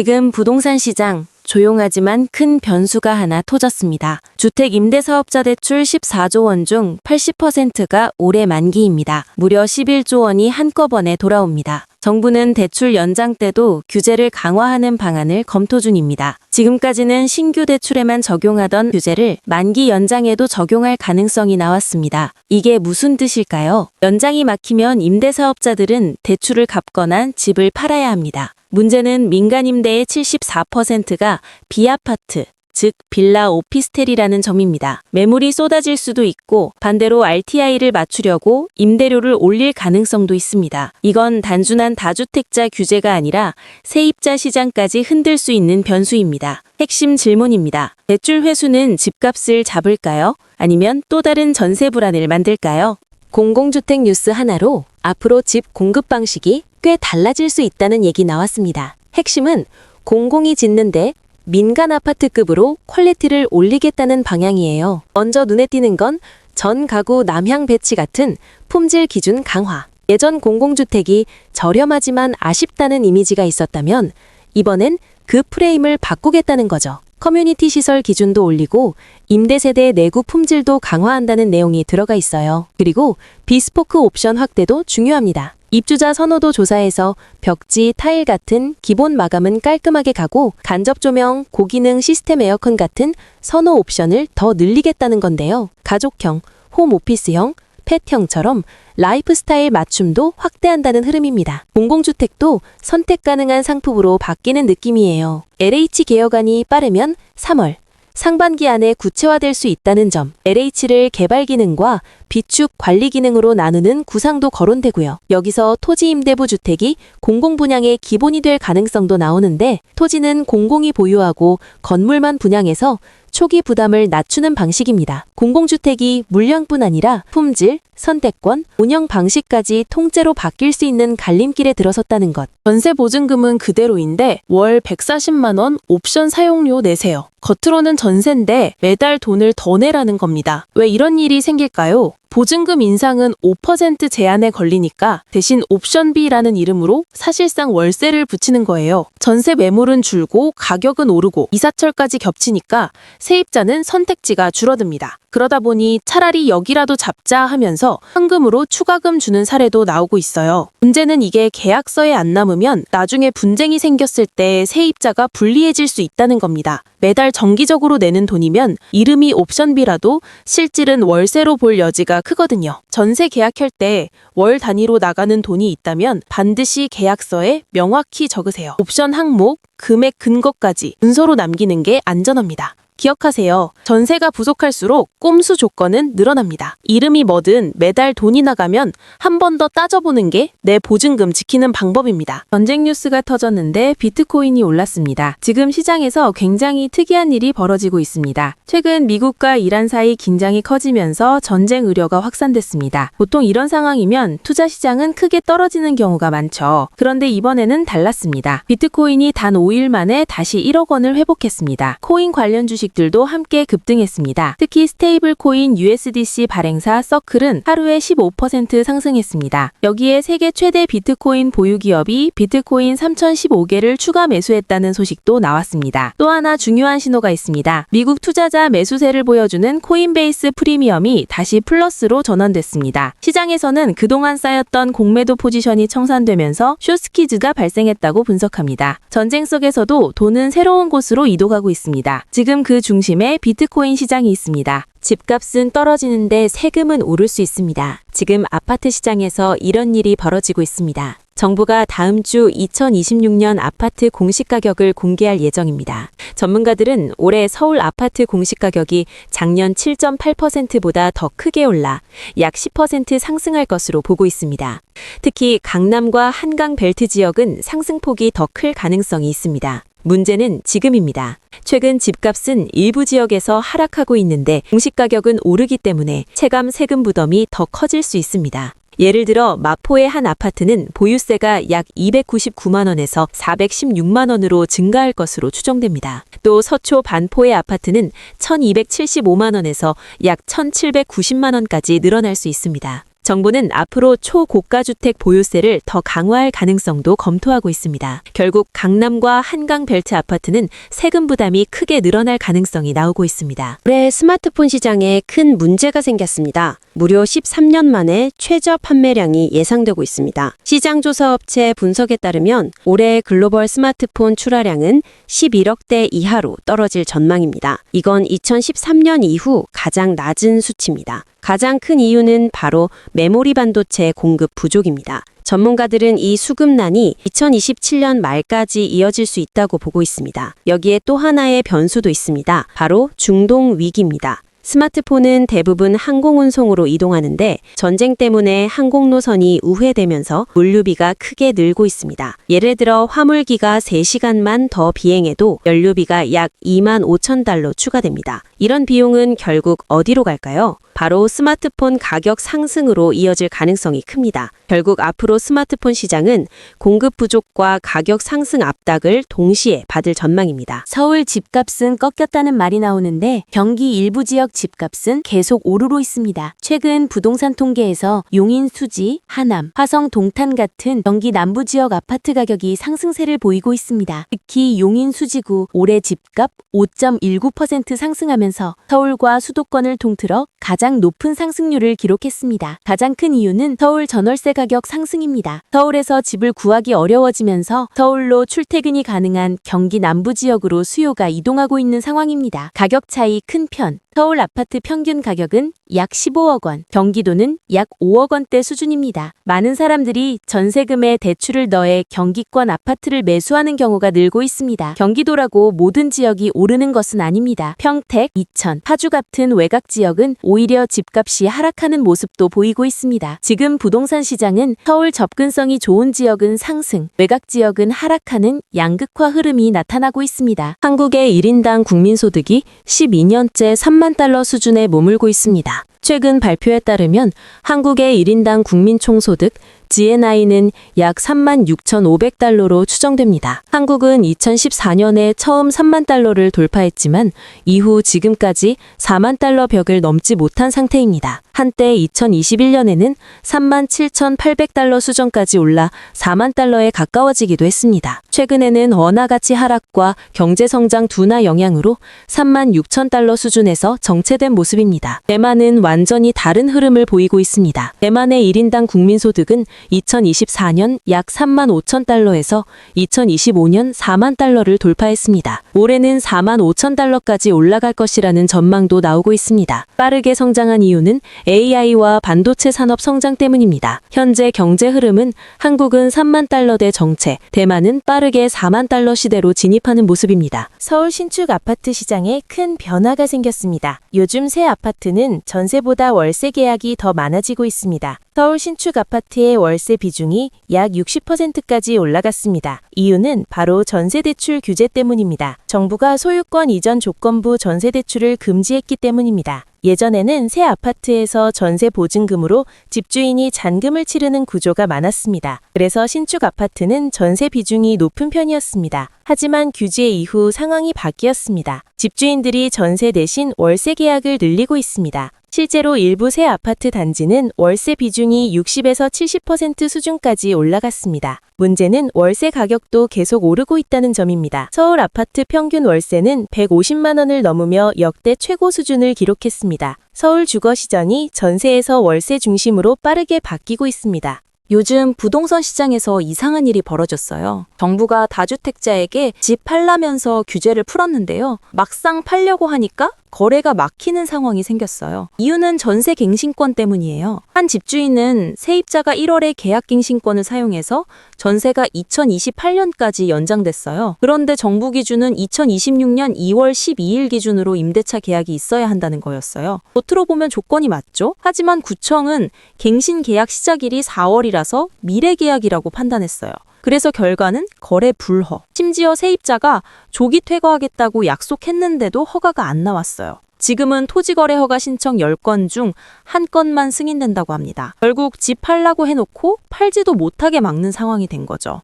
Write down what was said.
지금 부동산 시장 조용하지만 큰 변수가 하나 터졌습니다. 주택 임대사업자 대출 14조 원 중 80%가 올해 만기입니다. 무려 11조 원이 한꺼번에 돌아옵니다. 정부는 대출 연장 때도 규제를 강화하는 방안을 검토 중입니다. 지금까지는 신규 대출에만 적용하던 규제를 만기 연장에도 적용할 가능성이 나왔습니다. 이게 무슨 뜻일까요? 연장이 막히면 임대사업자들은 대출을 갚거나 집을 팔아야 합니다. 문제는 민간 임대의 74%가 비아파트, 즉 빌라 오피스텔이라는 점입니다. 매물이 쏟아질 수도 있고 반대로 RTI를 맞추려고 임대료를 올릴 가능성도 있습니다. 이건 단순한 다주택자 규제가 아니라 세입자 시장까지 흔들 수 있는 변수입니다. 핵심 질문입니다. 대출 회수는 집값을 잡을까요? 아니면 또 다른 전세 불안을 만들까요? 공공주택 뉴스 하나로 앞으로 집 공급 방식이 꽤 달라질 수 있다는 얘기 나왔습니다. 핵심은 공공이 짓는데 민간 아파트급으로 퀄리티를 올리겠다는 방향이에요. 먼저 눈에 띄는 건 전 가구 남향 배치 같은 품질 기준 강화. 예전 공공주택이 저렴하지만 아쉽다는 이미지가 있었다면 이번엔 그 프레임을 바꾸겠다는 거죠. 커뮤니티 시설 기준도 올리고 임대세대 내구 품질도 강화한다는 내용이 들어가 있어요. 그리고 비스포크 옵션 확대도 중요합니다. 입주자 선호도 조사에서 벽지, 타일 같은 기본 마감은 깔끔하게 가고 간접 조명, 고기능 시스템 에어컨 같은 선호 옵션을 더 늘리겠다는 건데요. 가족형, 홈오피스형, 펫형처럼 라이프스타일 맞춤도 확대한다는 흐름입니다. 공공주택도 선택 가능한 상품으로 바뀌는 느낌이에요. LH 개혁안이 빠르면 3월 상반기 안에 구체화될 수 있다는 점, LH를 개발 기능과 비축 관리 기능으로 나누는 구상도 거론되고요. 여기서 토지 임대부 주택이 공공 분양의 기본이 될 가능성도 나오는데 토지는 공공이 보유하고 건물만 분양해서 초기 부담을 낮추는 방식입니다. 공공주택이 물량뿐 아니라 품질, 선택권, 운영 방식까지 통째로 바뀔 수 있는 갈림길에 들어섰다는 것. 전세 보증금은 그대로인데 월 140만 원 옵션 사용료 내세요. 겉으로는 전세인데 매달 돈을 더 내라는 겁니다. 왜 이런 일이 생길까요? 보증금 인상은 5% 제한에 걸리니까 대신 옵션비라는 이름으로 사실상 월세를 붙이는 거예요. 전세 매물은 줄고 가격은 오르고 이사철까지 겹치니까 세입자는 선택지가 줄어듭니다. 그러다 보니 차라리 여기라도 잡자 하면서 현금으로 추가금 주는 사례도 나오고 있어요. 문제는 이게 계약서에 안 남으면 나중에 분쟁이 생겼을 때 세입자가 불리해질 수 있다는 겁니다. 매달 정기적으로 내는 돈이면 이름이 옵션비라도 실질은 월세로 볼 여지가 크거든요. 전세 계약할 때 월 단위로 나가는 돈이 있다면 반드시 계약서에 명확히 적으세요. 옵션 항목, 금액 근거까지 문서로 남기는 게 안전합니다. 기억하세요. 전세가 부족할수록 꼼수 조건은 늘어납니다. 이름이 뭐든 매달 돈이 나가면 한 번 더 따져보는 게 내 보증금 지키는 방법입니다. 전쟁 뉴스가 터졌는데 비트코인이 올랐습니다. 지금 시장에서 굉장히 특이한 일이 벌어지고 있습니다. 최근 미국과 이란 사이 긴장이 커지면서 전쟁 우려가 확산됐습니다. 보통 이런 상황이면 투자 시장은 크게 떨어지는 경우가 많죠. 그런데 이번에는 달랐습니다. 비트코인이 단 5일 만에 다시 1억 원을 회복했습니다. 코인 관련 주식들도 함께 급등했습니다. 특히 스테이블 코인 USDC 발행사 서클은 하루에 15% 상승했습니다. 여기에 세계 최대 비트코인 보유 기업이 비트코인 3015개를 추가 매수했다는 소식도 나왔습니다. 또 하나 중요한 신호가 있습니다. 미국 투자자 매수세를 보여주는 코인베이스 프리미엄이 다시 플러스로 전환됐습니다. 시장에서는 그동안 쌓였던 공매도 포지션이 청산되면서 숏스퀴즈가 발생했다고 분석합니다. 전쟁 속에서도 돈은 새로운 곳으로 이동하고 있습니다. 지금 그 중심에 비트코인 시장이 있습니다. 집값은 떨어지는데 세금은 오를 수 있습니다. 지금 아파트 시장에서 이런 일이 벌어지고 있습니다. 정부가 다음 주 2026년 아파트 공시가격을 공개할 예정입니다. 전문가들은 올해 서울 아파트 공시가격이 작년 7.8%보다 더 크게 올라 약 10% 상승할 것으로 보고 있습니다. 특히 강남과 한강 벨트 지역은 상승폭이 더 클 가능성이 있습니다. 문제는 지금입니다. 최근 집값은 일부 지역에서 하락하고 있는데 공시가격은 오르기 때문에 체감 세금 부담이 더 커질 수 있습니다. 예를 들어 마포의 한 아파트는 보유세가 약 299만 원에서 416만 원으로 증가할 것으로 추정됩니다. 또 서초 반포의 아파트는 1275만 원에서 약 1790만 원까지 늘어날 수 있습니다. 정부는 앞으로 초고가주택 보유세를 더 강화할 가능성도 검토하고 있습니다. 결국 강남과 한강 벨트 아파트는 세금 부담이 크게 늘어날 가능성이 나오고 있습니다. 올해 스마트폰 시장에 큰 문제가 생겼습니다. 무려 13년 만에 최저 판매량이 예상되고 있습니다. 시장조사업체 분석에 따르면 올해 글로벌 스마트폰 출하량은 11억 대 이하로 떨어질 전망입니다. 이건 2013년 이후 가장 낮은 수치입니다. 가장 큰 이유는 바로 메모리 반도체 공급 부족입니다. 전문가들은 이 수급난이 2027년 말까지 이어질 수 있다고 보고 있습니다. 여기에 또 하나의 변수도 있습니다. 바로 중동 위기입니다. 스마트폰은 대부분 항공운송으로 이동하는데 전쟁 때문에 항공노선이 우회되면서 물류비가 크게 늘고 있습니다. 예를 들어 화물기가 3시간만 더 비행해도 연료비가 약 2만 5천 달러 추가됩니다. 이런 비용은 결국 어디로 갈까요? 바로 스마트폰 가격 상승으로 이어질 가능성이 큽니다. 결국 앞으로 스마트폰 시장은 공급 부족과 가격 상승 압박을 동시에 받을 전망입니다. 서울 집값은 꺾였다는 말이 나오는데 경기 일부 지역 집값은 계속 오르고 있습니다. 최근 부동산 통계에서 용인, 수지, 하남, 화성, 동탄 같은 경기 남부 지역 아파트 가격이 상승세를 보이고 있습니다. 특히 용인, 수지구 올해 집값 5.19% 상승하면서 서울과 수도권을 통틀어 가장 높은 상승률을 기록했습니다. 가장 큰 이유는 서울 전월세 가격 상승입니다. 서울에서 집을 구하기 어려워지면서 서울로 출퇴근이 가능한 경기 남부 지역으로 수요가 이동하고 있는 상황입니다. 가격 차이 큰 편. 서울 아파트 평균 가격은 약 15억 원, 경기도는 약 5억 원대 수준입니다. 많은 사람들이 전세금에 대출을 더해 경기권 아파트를 매수하는 경우가 늘고 있습니다. 경기도라고 모든 지역이 오르는 것은 아닙니다. 평택, 이천, 파주 같은 외곽 지역은 오히려 집값이 하락하는 모습도 보이고 있습니다. 지금 부동산 시장은 서울 접근성이 좋은 지역은 상승, 외곽 지역은 하락하는 양극화 흐름이 나타나고 있습니다. 한국의 1인당 국민소득이 12년째 3만 달러 수준에 머물고 있습니다. 최근 발표에 따르면 한국의 1인당 국민 총소득 GNI는 약 3만 6,500달러로 추정됩니다. 한국은 2014년에 처음 3만 달러를 돌파했지만 이후 지금까지 4만 달러 벽을 넘지 못한 상태입니다. 한때 2021년에는 3만 7,800달러 수준까지 올라 4만 달러에 가까워지기도 했습니다. 최근에는 원화 가치 하락과 경제 성장 둔화 영향으로 3만 6천 달러 수준에서 정체된 모습입니다. 대만은 완전히 다른 흐름을 보이고 있습니다. 대만의 1인당 국민소득은 2024년 약 3만 5천 달러에서 2025년 4만 달러를 돌파했습니다. 올해는 4만 5천 달러까지 올라갈 것이라는 전망도 나오고 있습니다. 빠르게 성장한 이유는 AI와 반도체 산업 성장 때문입니다. 현재 경제 흐름은 한국은 3만 달러대 정체, 대만은 빠르게 4만 달러 시대로 진입하는 모습입니다. 서울 신축 아파트 시장에 큰 변화가 생겼습니다. 요즘 새 아파트는 전세보다 월세 계약이 더 많아지고 있습니다. 서울 신축 아파트의 월세 비중이 약 60%까지 올라갔습니다. 이유는 바로 전세대출 규제 때문입니다. 정부가 소유권 이전 조건부 전세대출을 금지했기 때문입니다. 예전에는 새 아파트에서 전세 보증금으로 집주인이 잔금을 치르는 구조가 많았습니다. 그래서 신축 아파트는 전세 비중이 높은 편이었습니다. 하지만 규제 이후 상황이 바뀌었습니다. 집주인들이 전세 대신 월세 계약을 늘리고 있습니다. 실제로 일부 새 아파트 단지는 월세 비중이 60에서 70% 수준까지 올라갔습니다. 문제는 월세 가격도 계속 오르고 있다는 점입니다. 서울 아파트 평균 월세는 150만 원을 넘으며 역대 최고 수준을 기록했습니다. 서울 주거시장이 전세에서 월세 중심으로 빠르게 바뀌고 있습니다. 요즘 부동산 시장에서 이상한 일이 벌어졌어요. 정부가 다주택자에게 집 팔라면서 규제를 풀었는데요. 막상 팔려고 하니까 거래가 막히는 상황이 생겼어요. 이유는 전세 갱신권 때문이에요. 한 집주인은 세입자가 1월에 계약 갱신권을 사용해서 전세가 2028년까지 연장됐어요. 그런데 정부 기준은 2026년 2월 12일 기준으로 임대차 계약이 있어야 한다는 거였어요. 겉으로 보면 조건이 맞죠? 하지만 구청은 갱신 계약 시작일이 4월이라서 미래 계약이라고 판단했어요. 그래서 결과는 거래 불허. 심지어 세입자가 조기 퇴거하겠다고 약속했는데도 허가가 안 나왔어요. 지금은 토지거래 허가 신청 10건 중 1건만 승인된다고 합니다. 결국 집 팔라고 해놓고 팔지도 못하게 막는 상황이 된 거죠.